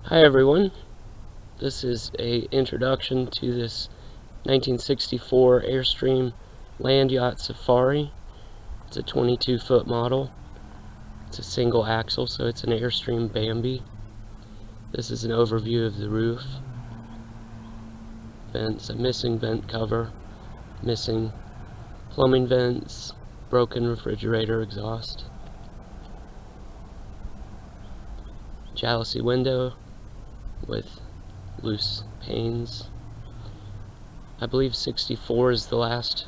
Hi everyone, this is a introduction to this 1964 Airstream land yacht Safari. It's a 22-foot model. It's a single axle, so it's an Airstream Bambi. This is an overview of the roof. Vents, a missing vent cover, missing plumbing vents, broken refrigerator exhaust. Jalousie window with loose panes. I believe 64 is the last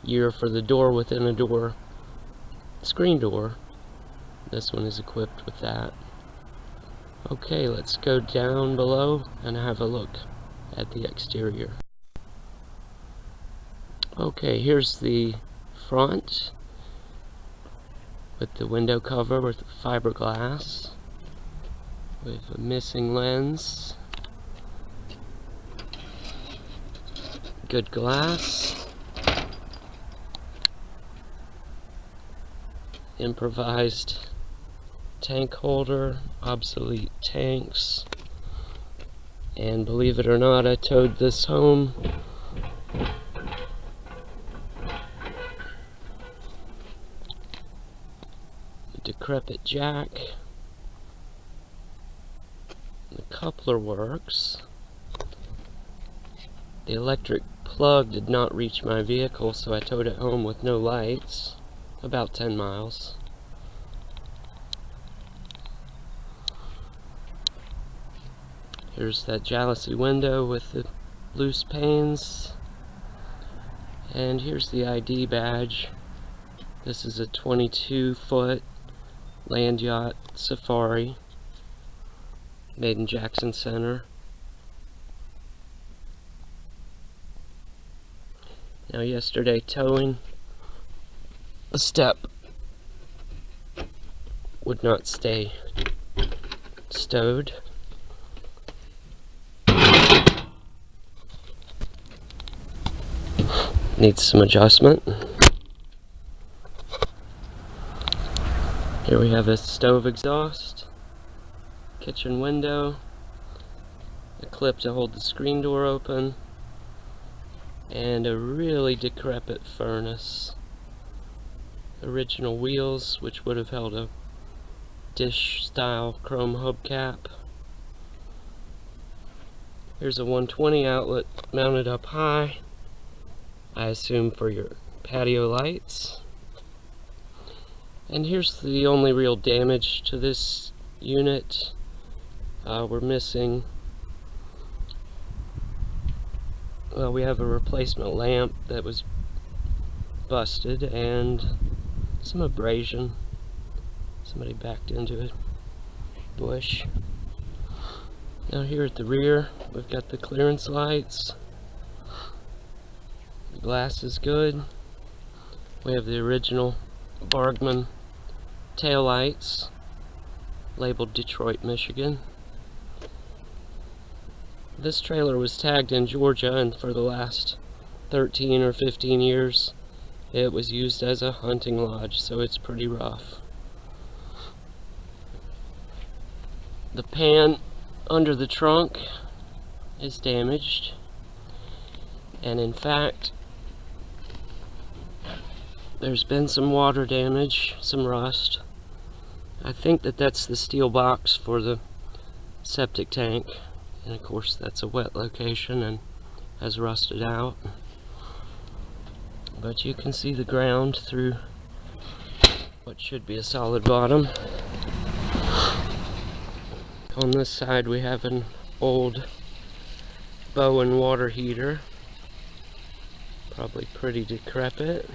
year for the door within a door screen door. This one is equipped with that. Okay, let's go down below and have a look at the exterior. Okay, here's the front with the window cover with fiberglass with a missing lens. Good glass. Improvised tank holder, obsolete tanks. And believe it or not, I towed this home. A decrepit jack. The coupler works. The electric plug did not reach my vehicle, so I towed it home with no lights. About 10 miles. Here's that jalousie window with the loose panes. And here's the ID badge. This is a 22-foot land yacht Safari made in Jackson Center. Now yesterday towing, a step would not stay stowed. Needs some adjustment. Here we have a stove exhaust, kitchen window, a clip to hold the screen door open, and a really decrepit furnace. Original wheels, which would have held a dish style chrome hubcap. Here's a 120 outlet mounted up high, I assume for your patio lights. And here's the only real damage to this unit. We're missing, well, we have a replacement lamp that was busted and some abrasion. Somebody backed into a bush. Now here at the rear, we've got the clearance lights. The glass is good. We have the original Bargman tail lights, labeled Detroit, Michigan. This trailer was tagged in Georgia, and for the last 13 or 15 years it was used as a hunting lodge, so it's pretty rough. The pan under the trunk is damaged, and in fact there's been some water damage, some rust. I think that that's the steel box for the septic tank, and of course that's a wet location and has rusted out. But you can see the ground through what should be a solid bottom. On this side we have an old Bowen water heater, probably pretty decrepit.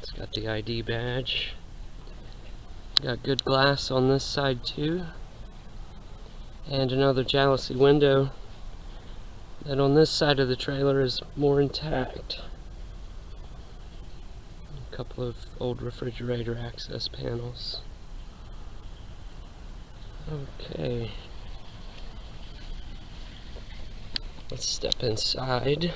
It's got the ID badge. Got good glass on this side too, and another jalousie window that on this side of the trailer is more intact. A couple of old refrigerator access panels. Okay, let's step inside.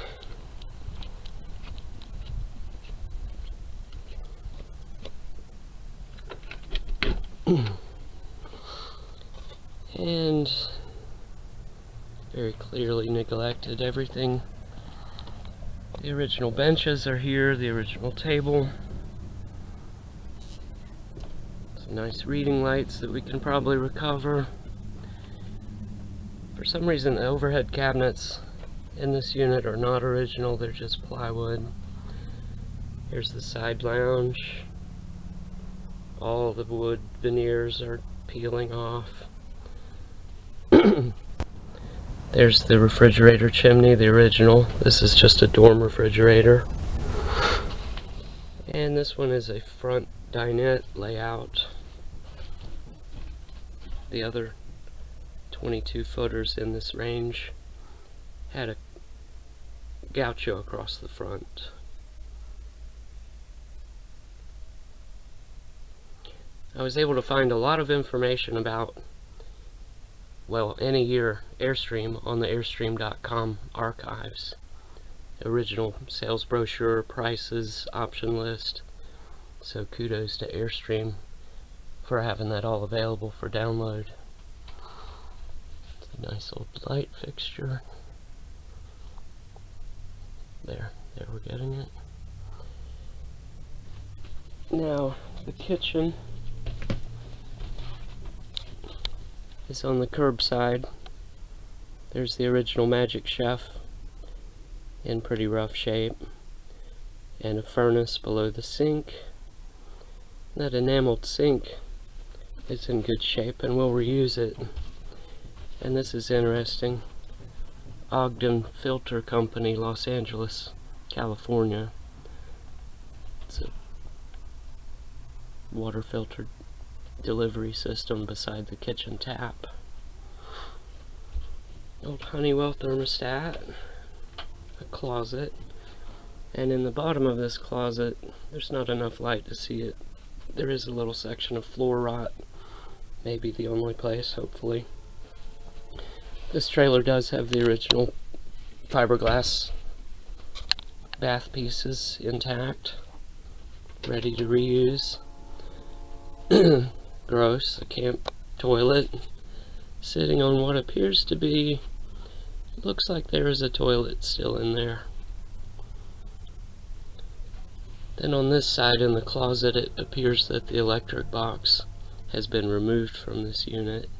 and very clearly neglected everything. The original benches are here, the original table. Some nice reading lights that we can probably recover. For some reason the overhead cabinets in this unit are not original, they're just plywood. Here's the side lounge. All the wood veneers are peeling off. There's the refrigerator chimney, the original. This is just a dorm refrigerator. And this one is a front dinette layout. The other 22 footers in this range had a gaucho across the front. I was able to find a lot of information about, well, any year Airstream on the Airstream.com archives. Original sales brochure, prices, option list. So kudos to Airstream for having that all available for download. It's a nice old light fixture. There we're getting it. Now, the kitchen is on the curbside. There's the original Magic Chef in pretty rough shape, and a furnace below the sink. That enameled sink is in good shape and we'll reuse it. And this is interesting. Ogden Filter Company, Los Angeles, California. It's a water filter delivery system beside the kitchen tap. Old Honeywell thermostat, a closet, and in the bottom of this closet there's not enough light to see it. There is a little section of floor rot, maybe the only place, hopefully. This trailer does have the original fiberglass bath pieces intact, ready to reuse. Gross, a camp toilet sitting on what appears to be, looks like there is a toilet still in there. Then on this side in the closet it appears that the electric box has been removed from this unit.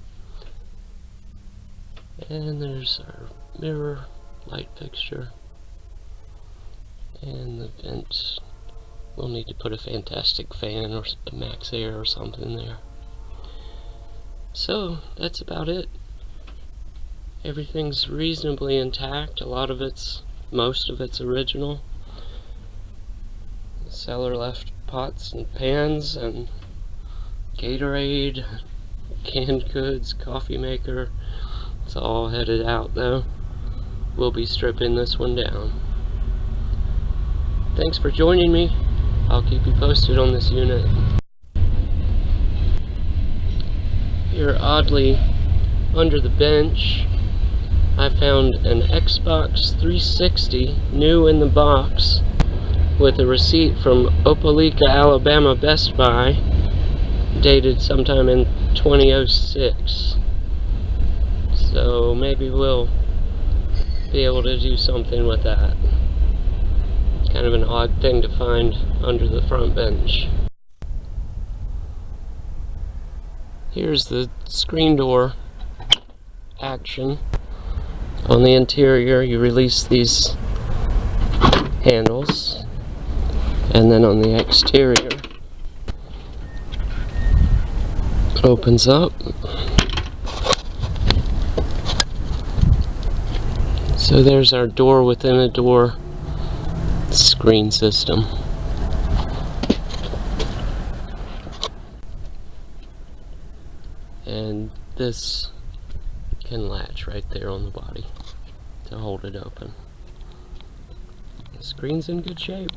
And there's our mirror light fixture, and the vents. We'll need to put a fantastic fan or a max air or something there. So that's about it. Everything's reasonably intact. Most of it's original. The cellar left pots and pans and Gatorade, canned goods, coffee maker. It's all headed out though. We'll be stripping this one down. Thanks for joining me. I'll keep you posted on this unit. Here, oddly, under the bench, I found an Xbox 360 new in the box with a receipt from Opelika, Alabama Best Buy, dated sometime in 2006. So maybe we'll be able to do something with that. Kind of an odd thing to find under the front bench. Here's the screen door action. On the interior you release these handles, and then on the exterior it opens up. So there's our door within a door screen system. And this can latch right there on the body to hold it open. The screen's in good shape.